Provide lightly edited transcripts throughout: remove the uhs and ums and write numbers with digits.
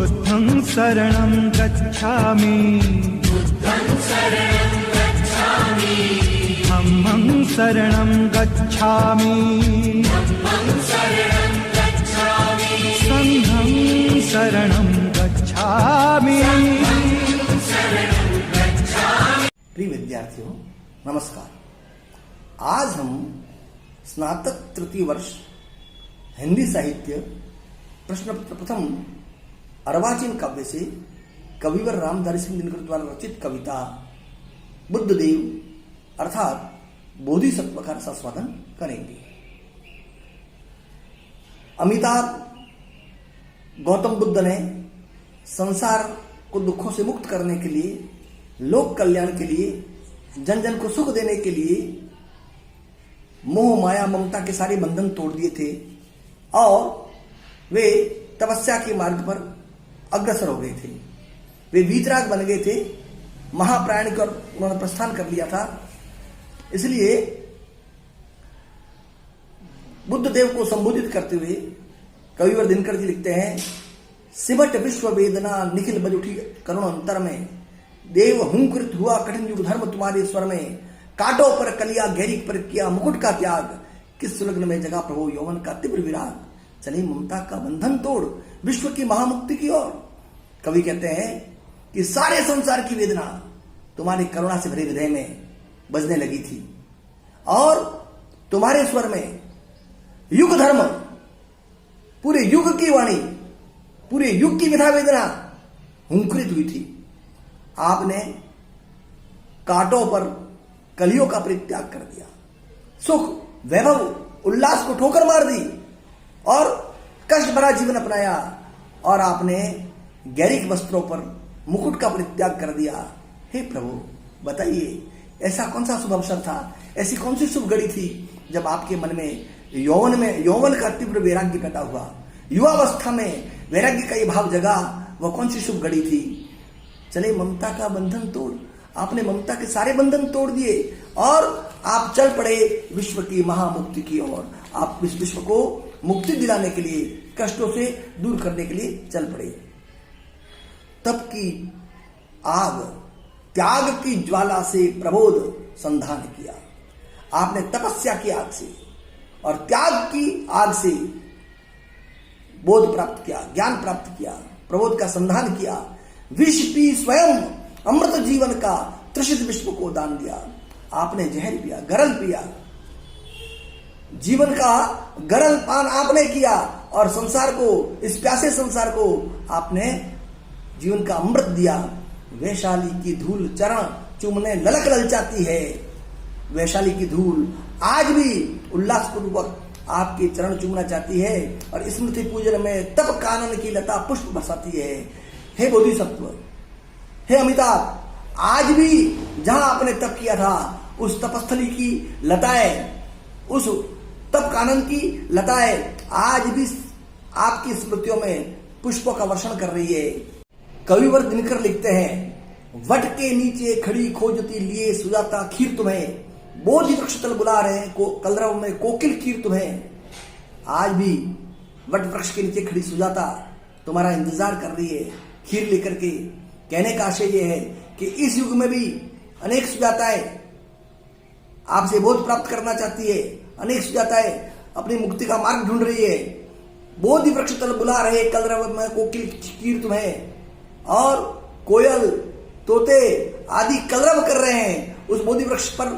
बुद्धं शरणं गच्छामि धम्मं शरणं गच्छामि संघं शरणं गच्छामि। प्रिय विद्यार्थियों नमस्कार। आज हम स्नातक तृतीय वर्ष हिंदी साहित्य प्रश्न पत्र प्रथम अर्वाचीन काव्य से कविवर रामधारी सिंह दिनकर द्वारा रचित कविता बुद्धदेव अर्थात बोधिसत्व का रसास्वादन करेंगे। अमिताभ गौतम बुद्ध ने संसार को दुखों से मुक्त करने के लिए, लोक कल्याण के लिए, जन जन को सुख देने के लिए मोह माया ममता के सारे बंधन तोड़ दिए थे और वे तपस्या के मार्ग पर अग्रसर हो गए थे। वे वीतराग बन गए थे, महाप्राण कर उन्होंने प्रस्थान कर लिया था। इसलिए बुद्ध देव को संबोधित करते हुए कविवर दिनकर जी लिखते हैं, सिमट विश्व वेदना निखिल बज उठी करुण अंतर में, देव हुंकृत हुआ कठिन युग धर्म तुम्हारे स्वर में, काटो पर कलिया गहरी पर किया मुकुट का त्याग, किस सुलग्न में जगा प्रभु यौवन का तीव्र विराग, चले ममता का बंधन तोड़ विश्व की महामुक्ति की ओर। कवि कहते हैं कि सारे संसार की वेदना तुम्हारी करुणा से भरे हृदय में बजने लगी थी और तुम्हारे स्वर में युग धर्म, पूरे युग की वाणी, पूरे युग की विधा वेदना हुंकृत हुई थी। आपने कांटों पर कलियों का परित्याग कर दिया, सुख वैभव उल्लास को ठोकर मार दी और कष्ट भरा जीवन अपनाया और आपने गैरिक वस्त्रों पर मुकुट का परित्याग कर दिया। हे प्रभु बताइए, ऐसा कौन सा शुभ अवसर था, ऐसी कौन सी शुभ घड़ी थी जब आपके मन में यौवन का तीव्र वैराग्य पैदा हुआ, युवावस्था में वैराग्य का ये भाव जगा, वह कौन सी शुभ घड़ी थी। चले ममता का बंधन तोड़, आपने ममता के सारे बंधन तोड़ दिए और आप चल पड़े विश्व की महामुक्ति की ओर। आप इस विश्व को मुक्ति दिलाने के लिए, कष्टों से दूर करने के लिए चल पड़े। तप की आग, त्याग की ज्वाला से प्रबोध संधान किया। आपने तपस्या की आग से और त्याग की आग से बोध प्राप्त किया, ज्ञान प्राप्त किया, प्रबोध का संधान किया। विष पी स्वयं अमृत जीवन का त्रिषित विश्व को दान दिया। आपने जहर पिया, गरल पिया, जीवन का गरल पान आपने किया और संसार को, इस प्यासे संसार को आपने जीवन का अमृत दिया। वैशाली की धूल चरण चूमने ललक ललचाती है। वैशाली की धूल आज भी उल्लास पूर्वक आपके चरण चूमना चाहती है और स्मृति पूजन में तप कानन की लता पुष्प बरसाती है। हे बोधिसत्व, हे अमिताभ, आज भी जहां आपने तप किया था उस तपस्थली की लताएं, उस तप कानन की लताएं आज भी आपकी स्मृतियों में पुष्पों का वर्षण कर रही है। कविवर दिनकर लिखते हैं, वट के नीचे खड़ी खोजती लिए सुजाता खीर तुम्हें, बोधि वृक्ष तल बुला रहे को कलरव में कोकिल खीर तुम्हें। आज भी वट वृक्ष के नीचे खड़ी सुजाता तुम्हारा इंतजार कर रही है खीर लेकर के। कहने का आशय यह है कि इस युग में भी अनेक सुजाताएं आपसे बोध प्राप्त करना चाहती है, अनेक सुजाताएं अपनी मुक्ति का मार्ग ढूंढ रही है। बोधि वृक्ष तल बुला रहे कलरव में कोकिल खीर तुम्हें, और कोयल तोते आदि कलरव कर रहे हैं, उस बोधि वृक्ष पर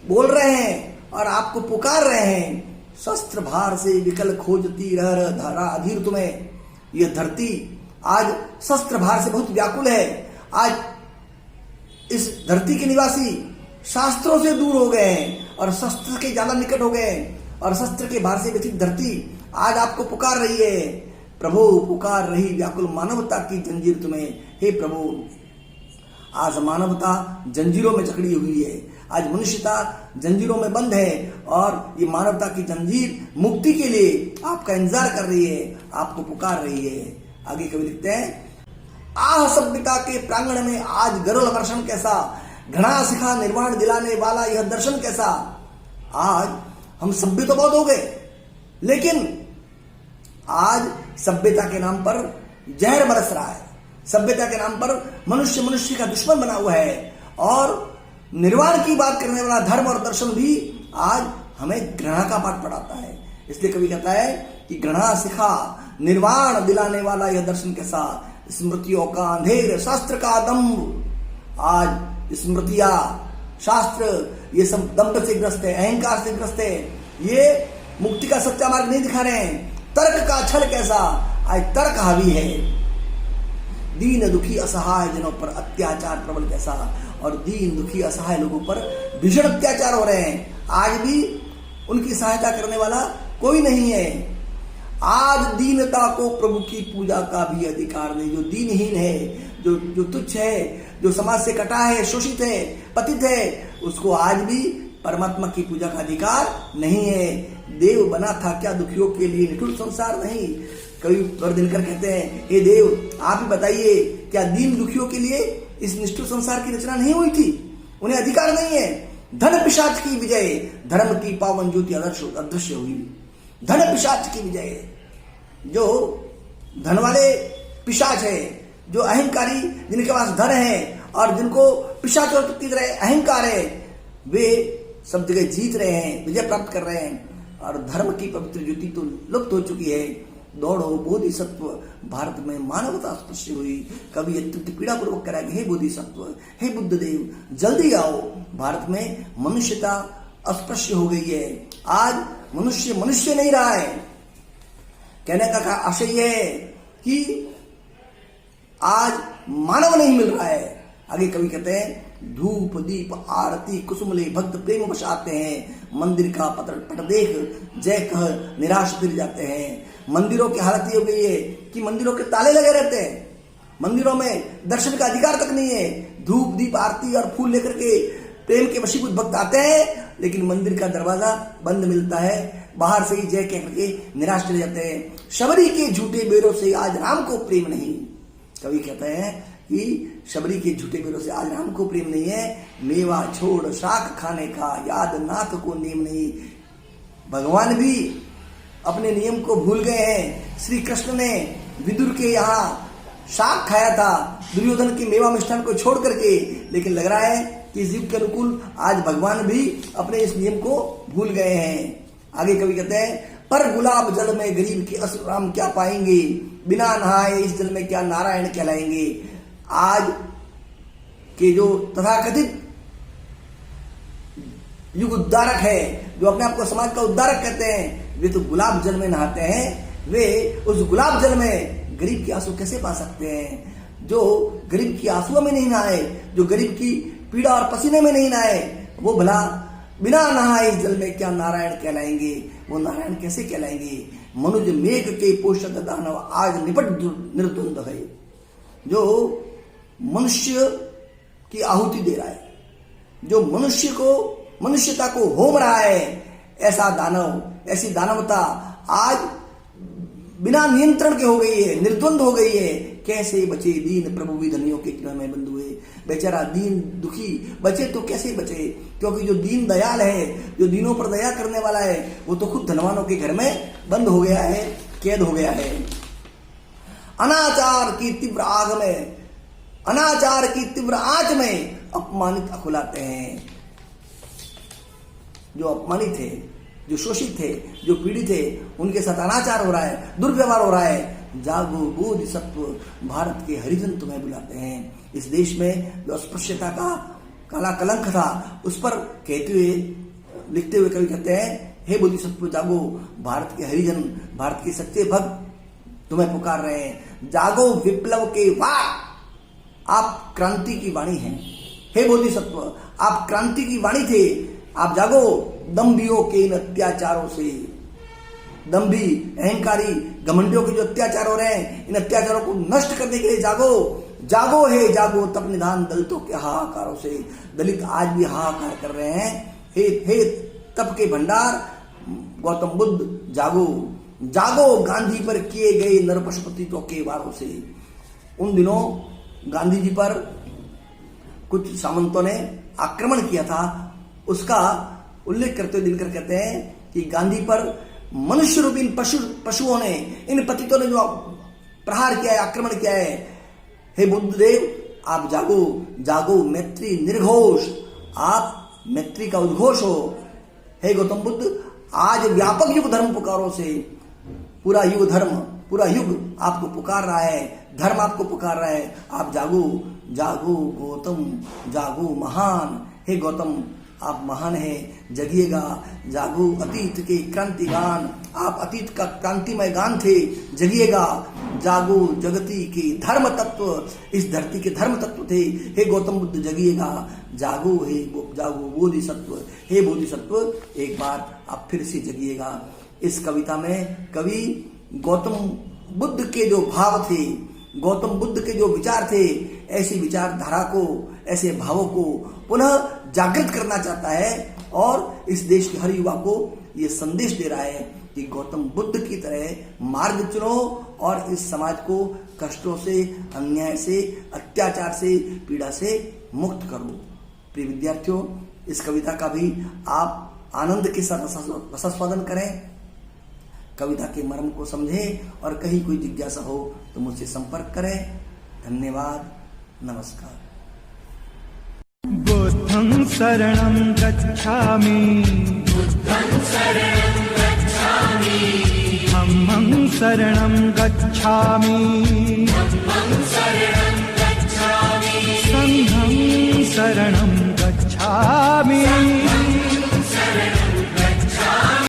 बोल रहे हैं और आपको पुकार रहे हैं। शस्त्र भार से विकल खोजती रह धारा अधीर तुम्हें। यह धरती आज शस्त्र भार से बहुत व्याकुल है। आज इस धरती के निवासी शास्त्रों से दूर हो गए हैं और शस्त्र के ज्यादा निकट हो गए हैं और शस्त्र के भार से व्यथित धरती आज आपको पुकार रही है। प्रभु पुकार रही व्याकुल मानवता की जंजीर तुम्हें। हे प्रभु, आज मानवता जंजीरों में जकड़ी हुई है, आज मनुष्यता जंजीरों में बंद है और ये मानवता की जंजीर मुक्ति के लिए आपका इंतजार कर रही है, आपको पुकार रही है। आगे कवि लिखते हैं, आह सभ्यता के प्रांगण में आज गरुड़ वर्षण कैसा, घना शिखा निर्वाण दिलाने वाला यह दर्शन कैसा। आज हम सभ्य तो बहुत हो गए, लेकिन आज सभ्यता के नाम पर जहर बरस रहा है। सभ्यता के नाम पर मनुष्य मनुष्य का दुश्मन बना हुआ है और निर्वाण की बात करने वाला धर्म और दर्शन भी आज हमें घृणा का पाठ पढ़ाता है। इसलिए कवि कहता है कि घृणा सिखा निर्वाण दिलाने वाला यह दर्शन कैसा, स्मृतियों का अंधेर शास्त्र का दम्भ। आज स्मृतियां शास्त्र ये सब दम्भ से ग्रस्त है, अहंकार से ग्रस्त है, ये मुक्ति का सच्चा मार्ग नहीं दिखा रहे हैं। तर्क का छल कैसा, आज तर्क हावी है। दीन दुखी असहाय जनों पर अत्याचार प्रबल कैसा, और दीन दुखी असहाय लोगों पर भीषण अत्याचार हो रहे हैं। आज भी उनकी सहायता करने वाला कोई नहीं है। आज दीनता को प्रभु की पूजा का भी अधिकार नहीं। जो दीनहीन है, जो तुच्छ है, जो समाज से कटा है, शोषित है, पतित है, उसको आज भी परमात्मा की पूजा का अधिकार नहीं है। देव बना था क्या दुखियों के लिए, निठुर संसार नहीं। कवि वर दिनकर कहते हैं, हे देव आप ही बताइए, क्या दीन दुखियों के लिए इस निष्ठुर संसार की रचना नहीं हुई थी? उन्हें अधिकार नहीं है। धन पिशाच की विजय, धर्म की पावन ज्योति अदृश्य हुई। धन पिशाच की विजय, जो धन वाले पिशाच है, जो अहंकारी, जिनके पास धन है और जिनको पिशाच और की तरह अहंकार है, वे सब जगह जीत रहे हैं, विजय प्राप्त कर रहे हैं और धर्म की पवित्र ज्योति तो लुप्त हो चुकी है। दौड़ो बोधिसत्व, भारत में मानवता स्पर्श हुई। कवि अत्यंत पीड़ा पूर्वक कराएंगे, हे बोधिसत्व, हे बुद्ध देव जल्दी आओ। भारत में मनुष्यता अस्पृश्य हो गई है। आज मनुष्य मनुष्य नहीं रहा है। कहने का आशय यह है कि आज मानव नहीं मिल रहा है। आगे कवि कहते हैं, धूप दीप आरती कुसुमले भक्त प्रेम वश आते हैं, मंदिर का पट देख जय कह निराश फिर जाते हैं। मंदिरों की हालत ये हो गई है कि मंदिरों के ताले लगे रहते हैं, मंदिरों में दर्शन का अधिकार तक नहीं है। धूप दीप आरती और फूल लेकर के प्रेम के वशीभूत भक्त आते हैं, लेकिन मंदिर का दरवाजा बंद मिलता है, बाहर से ही जय कह करके निराश चले जाते हैं। शबरी के झूठे बेरों से आज राम को प्रेम नहीं। कवि कहते हैं कि शबरी के झूठे बेरों से आज राम को प्रेम नहीं है। मेवा छोड़ शाक खाने का याद नाथ को नेम नहीं। भगवान भी अपने नियम को भूल गए हैं। श्री कृष्ण ने विदुर के यहाँ शाक खाया था, दुर्योधन की मेवा मिष्ठान को छोड़ करके, लेकिन लग रहा है कि इस युग के अनुकूल आज भगवान भी अपने इस नियम को भूल गए हैं। आगे कवि कहते हैं, पर गुलाब जल में गरीब के असुर राम क्या पाएंगे, बिना नहाए इस जल में क्या नारायण कहलाएंगे। आज के जो तथाकथित युग उद्धारक है, जो अपने आप को समाज का उद्धारक कहते हैं, वे तो गुलाब जल में नहाते हैं। वे उस गुलाब जल में गरीब के आंसू कैसे पा सकते हैं? जो गरीब की आंसुओं में नहीं नहाए, जो गरीब की पीड़ा और पसीने में नहीं नहाए, वो भला बिना नहाए इस जल में क्या नारायण कहलाएंगे? वो नारायण कैसे कहलाएंगे? मनुज मेघ के पोषक दानव आज निपट निर्द्वंद है। जो मनुष्य की आहुति दे रहा है, जो मनुष्यता को होम रहा है, ऐसा दानव, ऐसी दानवता आज बिना नियंत्रण के हो गई है, निर्द्वंद हो गई है। कैसे बचे दीन प्रभु विधनियों के किरण में बंद हुए। बेचारा दीन दुखी बचे तो कैसे बचे? क्योंकि जो दीन दयाल है, जो दीनों पर दया करने वाला है, वो तो खुद धनवानों के घर में बंद हो गया है, कैद हो गया है। अनाचार की तीव्र आग में, अनाचार की तीव्र आंच में अपमानित अकुलाते हैं। जो अपमानित थे, जो शोषित थे, जो पीड़ित थे, उनके साथ अनाचार हो रहा है, दुर्व्यवहार हो रहा है। जागो बोधिसत्व, भारत के हरिजन तुम्हें बुलाते हैं। इस देश में जो अस्पृश्यता का काला कलंक था, उस पर कहते हुए, लिखते हुए कवि कहते हैं, हे बोधिसत्व जागो, भारत के हरिजन, भारत के सच्चे भक्त तुम्हें पुकार रहे हैं। जागो विप्लव के वाक, आप क्रांति की वाणी हैं। हे बोधिसत्व, आप क्रांति की वाणी थे, आप जागो दम्भियों के इन अत्याचारों से। दम्भी, अहंकारी, घमंडियों के जो अत्याचार हो रहे हैं, इन अत्याचारों को नष्ट करने के लिए जागो। जागो हे जागो तप निधान दलितों के हाहाकारों से। दलित आज भी हाहाकार कर रहे हैं। हे तप के भंडार गौतम बुद्ध जागो। जागो गांधी पर किए गए नर पशुपतियों के वारों से। उन दिनों गांधी जी पर कुछ सामंतों ने आक्रमण किया था, उसका उल्लेख करते हुए दिनकर कहते हैं कि गांधी पर मनुष्य रूपी इन पशुओं ने, इन पतितों ने जो प्रहार किया है, आक्रमण किया है। हे बुद्धदेव आप जागो, जागो, मैत्री निर्घोष, आप मैत्री का उद्घोष हो। हे गौतम बुद्ध आज व्यापक युग धर्म पुकारों से पूरा युग धर्म, पूरा युग आपको पुकार रहा है, धर्म आपको पुकार रहा है। आप जागो, जागो गौतम, जागो महान। हे गौतम आप महान हैं, जगिएगा, जागो अतीत के क्रांति गान, आप अतीत का क्रांतिमय गान थे, जगिएगा, जागो जगती के धर्म तत्व, इस धरती के धर्म तत्व थे। हे गौतम बुद्ध जगिएगा, जागो, हे जागो बोधिसत्व, हे बोधिसत्व एक बार आप फिर से जगिएगा। इस कविता में कवि गौतम बुद्ध के जो भाव थे, गौतम बुद्ध के जो विचार थे, ऐसी विचारधारा को, ऐसे भावों को पुनः जागृत करना चाहता है और इस देश के हर युवा को ये संदेश दे रहा है कि गौतम बुद्ध की तरह मार्ग चुनो और इस समाज को कष्टों से, अन्याय से, अत्याचार से, पीड़ा से मुक्त करो। प्रिय विद्यार्थियों, इस कविता का भी आप आनंद के साथ रसास्वादन करें, कविता के मर्म को समझें और कहीं कोई जिज्ञासा हो तो मुझसे संपर्क करें। धन्यवाद, नमस्कार। बुद्धं शरणं गच्छामि, धम्मं शरणं गच्छामि, संघं शरणं गच्छामि।